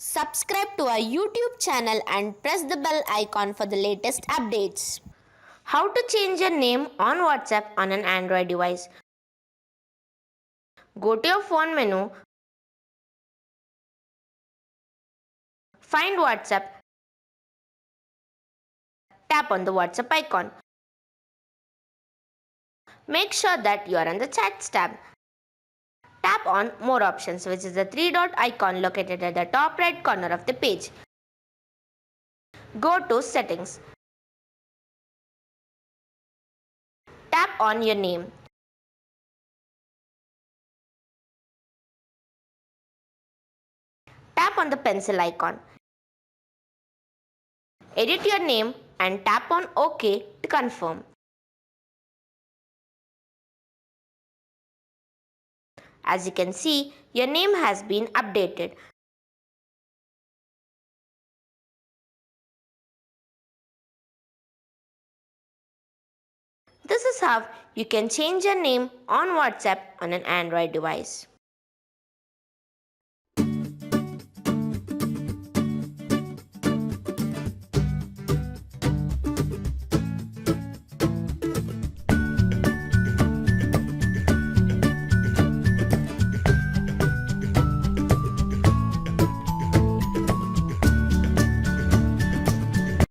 Subscribe to our YouTube channel and press the bell icon for the latest updates. How to change your name on WhatsApp on an Android device? Go to your phone menu, find WhatsApp, tap on the WhatsApp icon. Make sure that you are on the Chats tab. Tap on More Options, which is the three dot icon located at the top right corner of the page. Go to Settings. Tap on your name. Tap on the pencil icon. Edit your name and tap on OK to confirm. As you can see, your name has been updated. This is how you can change your name on WhatsApp on an Android device.